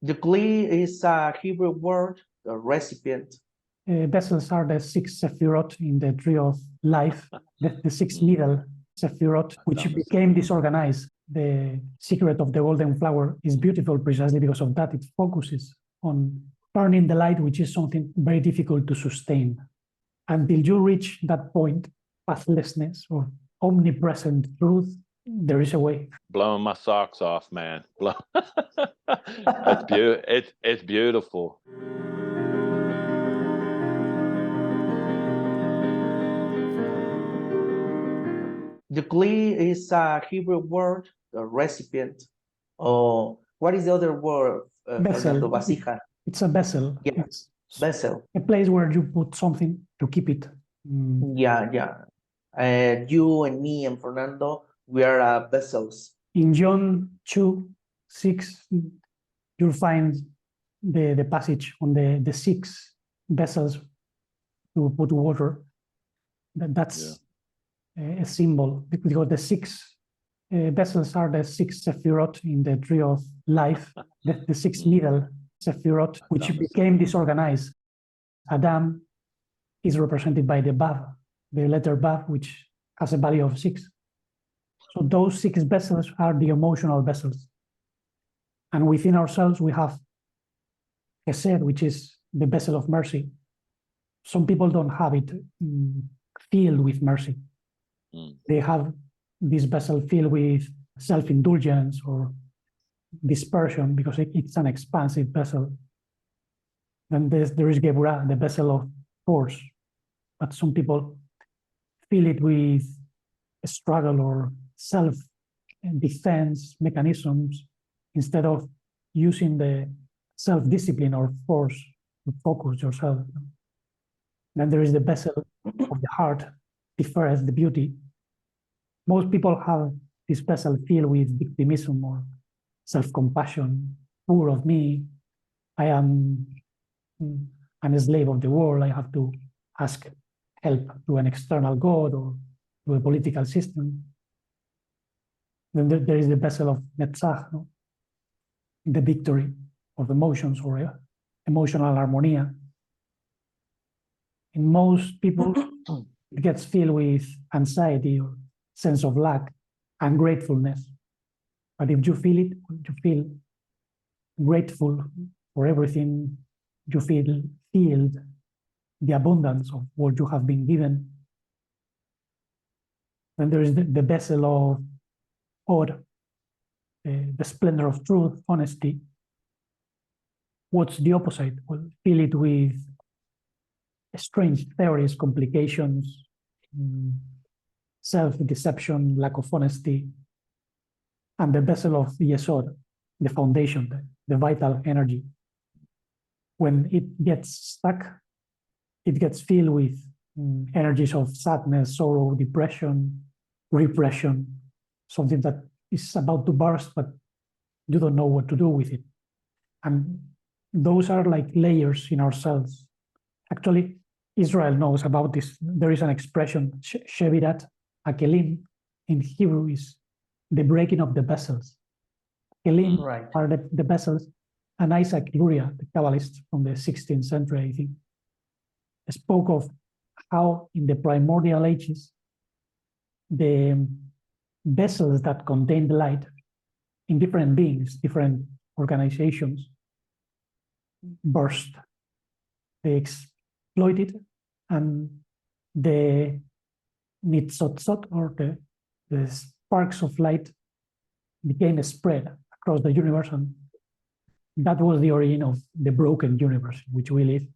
The kli is a Hebrew word, a recipient. Vessels are the six sephirot in the tree of life, the six middle sephirot, which became disorganized. The secret of the golden flower is beautiful precisely because of that. It focuses on turning the light, which is something very difficult to sustain. Until you reach that point, pathlessness or omnipresent truth, there is a way. Blowing my socks off, man. It's beautiful. The kli is a Hebrew word, a recipient. Or what is the other word? Vessel. Vasija. It's a vessel. Yeah. It's Vessel. a place where you put something to keep it. Yeah. You and me and Fernando, we are vessels. In John 2:6, you'll find the passage on the six vessels to put water. That's a symbol, because the six vessels are the six sephirot in the tree of life, the six middle sephirot, which became disorganized. Adam is represented by the Vav, the letter Vav, which has a value of 6. So those six vessels are the emotional vessels. And within ourselves, we have Chesed, which is the vessel of mercy. Some people don't have it filled with mercy. They have this vessel filled with self-indulgence or dispersion because it's an expansive vessel. Then there is Geburah, the vessel of force. But some people fill it with a struggle or self-defense mechanisms instead of using the self-discipline or force to focus yourself. Then there is the vessel of the heart, Tiferet, the beauty. Most people have this vessel filled with victimism or self-compassion. Poor of me, I am a slave of the world. I have to ask help to an external God or to a political system. Then there is the vessel of Netzach, no? The victory of emotions or emotional harmonia. In most people, it gets filled with anxiety or sense of lack, ungratefulness. But if you feel it, you feel grateful for everything, you feel filled the abundance of what you have been given. Then there is the vessel of Or, the splendor of truth, honesty. What's the opposite? Well, fill it with strange theories, complications, self-deception, lack of honesty, and the vessel of Yesod, the foundation, the vital energy. When it gets stuck, it gets filled with energies of sadness, sorrow, depression, repression, something that is about to burst, but you don't know what to do with it. And those are like layers in ourselves. Actually, Israel knows about this. There is an expression, Shevirat Kelim, in Hebrew is the breaking of the vessels. Kelim are the vessels. And Isaac Luria, the Kabbalist from the 16th century, I think, spoke of how in the primordial ages, the vessels that contain the light in different beings, different organizations, burst. They exploit it, and the nitzotzot, or the sparks of light, became spread across the universe, and that was the origin of the broken universe in which we live.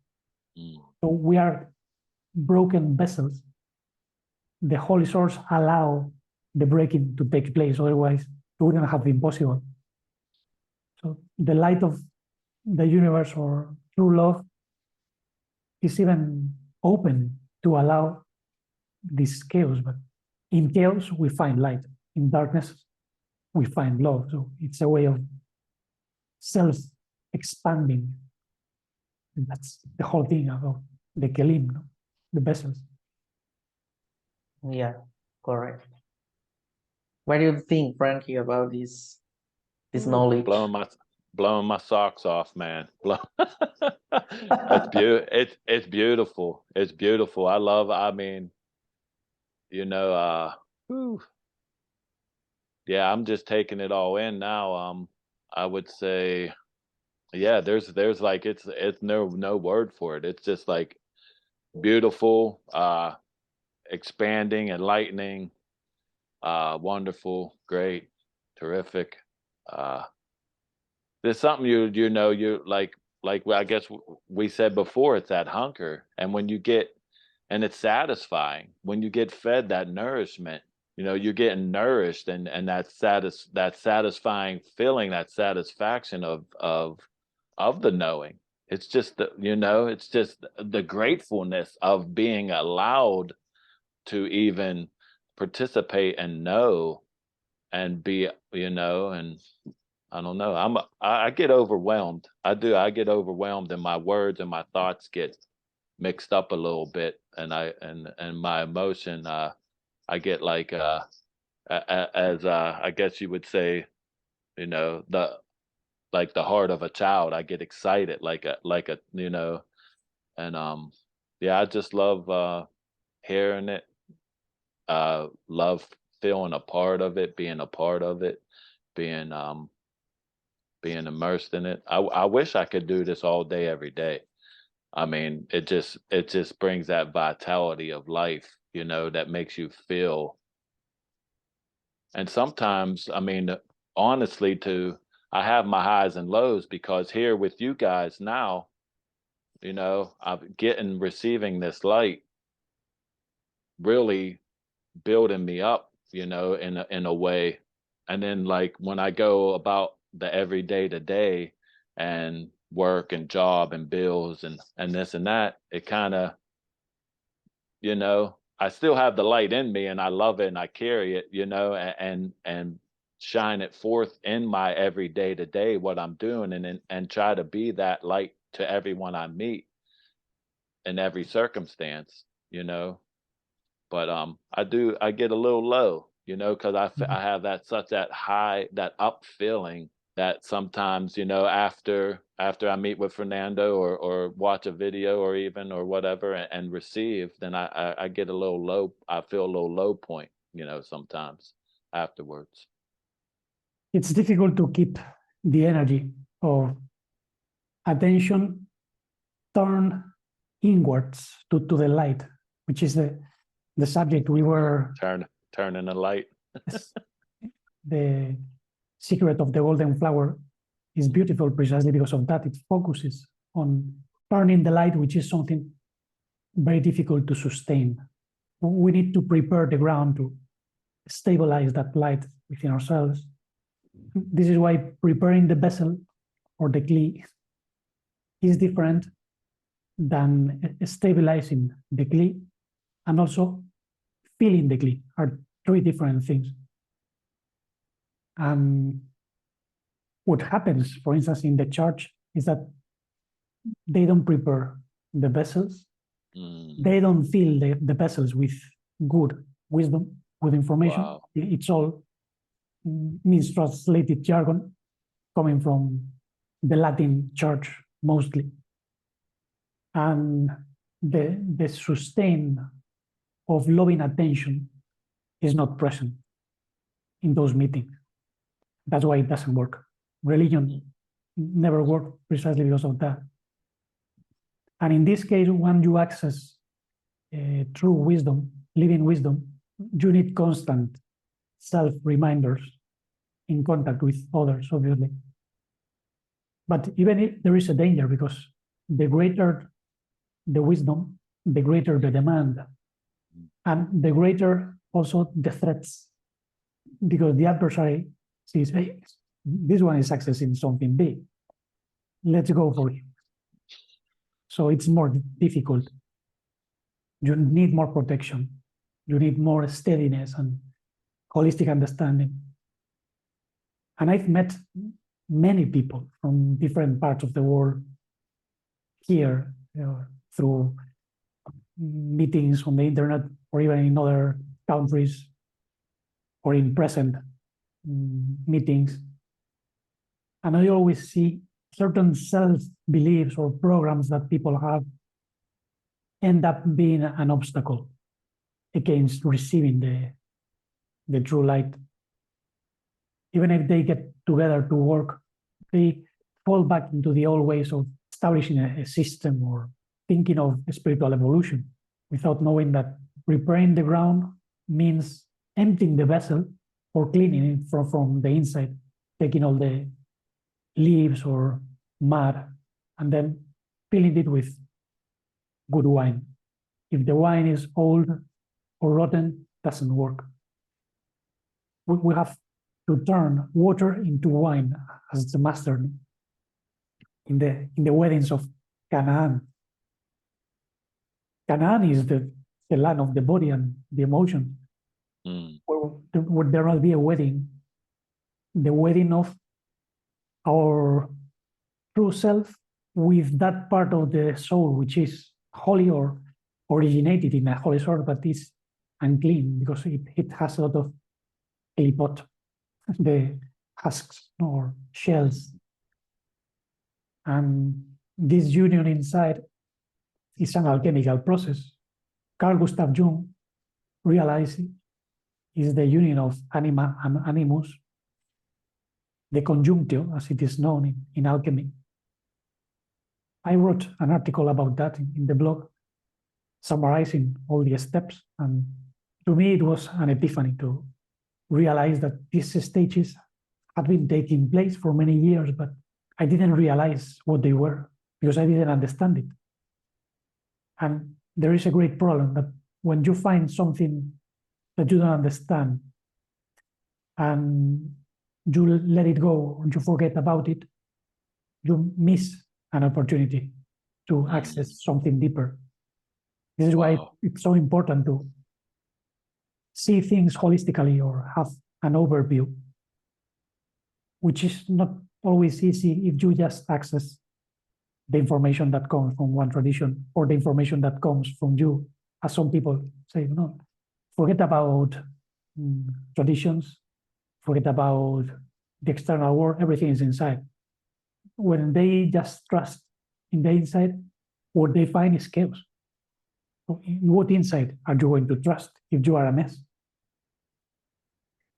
So we are broken vessels. The Holy Source allow the breaking to take place, otherwise it wouldn't have been possible. So the light of the universe, or true love, is even open to allow this chaos. But in chaos, we find light. In darkness, we find love. So it's a way of self-expanding. And that's the whole thing about the Kelim, no? The vessels. Yeah, correct. What do you think, Frankie, about this knowledge? blowing my socks off, man. It's beautiful. It's beautiful. I mean, you know, whew, yeah, I'm just taking it all in now. I would say, yeah, there's like it's no word for it. It's just like beautiful, expanding, enlightening, wonderful, great, terrific. Uh, there's something you know you like I guess we said before, it's that hunger, and when you get, and it's satisfying when you get fed that nourishment. You know, you're getting nourished, and that satisfying feeling, that satisfaction of the knowing. It's just the, you know, it's just the gratefulness of being allowed to even participate and know and be, you know. And I don't know. I get overwhelmed. I do. I get overwhelmed, and my words and my thoughts get mixed up a little bit, and and my emotion. I get like as I guess you would say, you know, the like the heart of a child. I get excited, like a you know, and yeah, I just love hearing it. Love feeling a part of it, being a part of it, being being immersed in it. I wish I could do this all day, every day. I mean, it just brings that vitality of life, you know, that makes you feel. And sometimes, I mean, honestly, I have my highs and lows, because here with you guys now, you know, I'm getting receiving this light really building me up, you know, in a way. And then like when I go about the everyday to day and work and job and bills and this and that, it kind of, you know, I still have the light in me, and I love it, and I carry it, you know, and shine it forth in my everyday to day, what I'm doing, and try to be that light to everyone I meet in every circumstance, you know. But I get a little low, you know, because I have that high, that up feeling, that sometimes, you know, after I meet with Fernando, or watch a video, or even or whatever, and receive, then I get a little low. I feel a little low point, you know, sometimes afterwards. It's difficult to keep the energy of attention turned inwards to the light, which is the subject we were. Turning the light. The secret of the golden flower is beautiful precisely because of that. It focuses on turning the light, which is something very difficult to sustain. We need to prepare the ground to stabilize that light within ourselves. This is why preparing the vessel or the kli is different than stabilizing the kli, and also filling the kli are three different things. What happens, for instance, in the church is that they don't prepare the vessels. They don't fill the vessels with good wisdom, good information. Wow. It's all mistranslated jargon coming from the Latin church mostly. And the sustain of loving attention is not present in those meetings. That's why it doesn't work. Religion never worked precisely because of that. And in this case, when you access true wisdom, living wisdom, you need constant self-reminders in contact with others, obviously. But even if there is a danger, because the greater the wisdom, the greater the demand, and the greater also the threats, because the adversary sees, hey, this one is accessing something big. Let's go for it. So it's more difficult. You need more protection. You need more steadiness and holistic understanding. And I've met many people from different parts of the world here, through meetings on the internet, or even in other countries, or in present meetings. And I always see certain self-beliefs or programs that people have end up being an obstacle against receiving the true light. Even if they get together to work, they fall back into the old ways of establishing a system or thinking of spiritual evolution without knowing that preparing the ground means emptying the vessel or cleaning it from the inside, taking all the leaves or mud and then filling it with good wine. If the wine is old or rotten, it doesn't work. We have to turn water into wine, as the master in the weddings of Canaan. Canaan is the land of the body and the emotion. Where there will be a wedding, the wedding of our true self with that part of the soul which is holy or originated in a holy source, but is unclean because it has a lot of klipot, the husks or shells. And this union inside is an alchemical process. Carl Gustav Jung realized is the union of anima and animus, the conjunctio, as it is known in alchemy. I wrote an article about that in the blog, summarizing all the steps. And to me, it was an epiphany to realize that these stages had been taking place for many years, but I didn't realize what they were because I didn't understand it. And there is a great problem that when you find something that you don't understand and you let it go or you forget about it, you miss an opportunity to access something deeper. This is why it's so important to see things holistically or have an overview, which is not always easy if you just access the information that comes from one tradition or the information that comes from you. As some people say, no, forget about traditions, forget about the external world, everything is inside. When they just trust in the inside, what they find is chaos. What inside are you going to trust if you are a mess?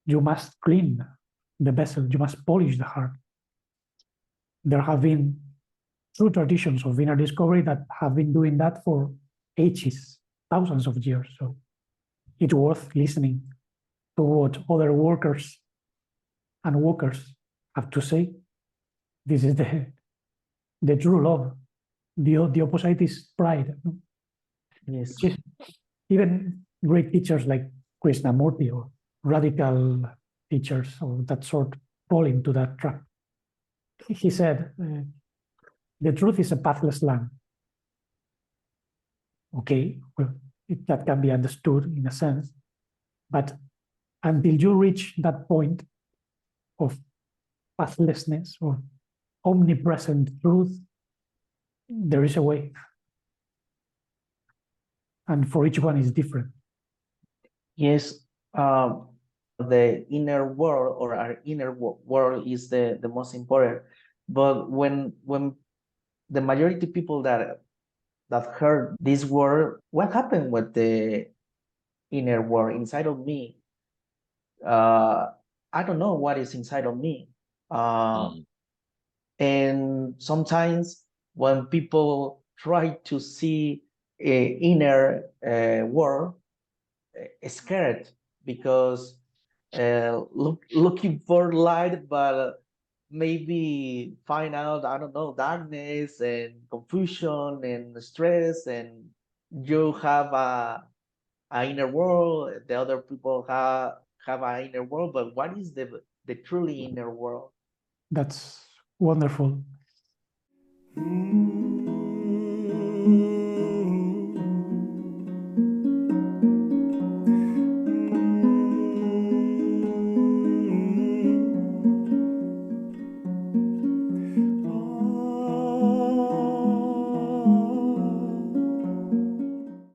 You must clean the vessel, you must polish the heart. There have been true traditions of inner discovery that have been doing that for ages, thousands of years. So it's worth listening to what other workers and walkers have to say. This is the true love. The opposite is pride. Yes. Even great teachers like Krishnamurti or radical teachers of that sort fall into that trap. He said, the truth is a pathless land. Okay, well, that can be understood in a sense, but until you reach that point of pathlessness or omnipresent truth, there is a way. And for each one is different. Yes, the inner world or our inner world is the most important. But when the majority of people that heard this word, what happened with the inner world inside of me? I don't know what is inside of me. And sometimes when people try to see a inner world, scared because looking for light, but maybe find out, I don't know, darkness and confusion and stress, and you have a inner world, the other people have an inner world, but what is the truly inner world? That's wonderful.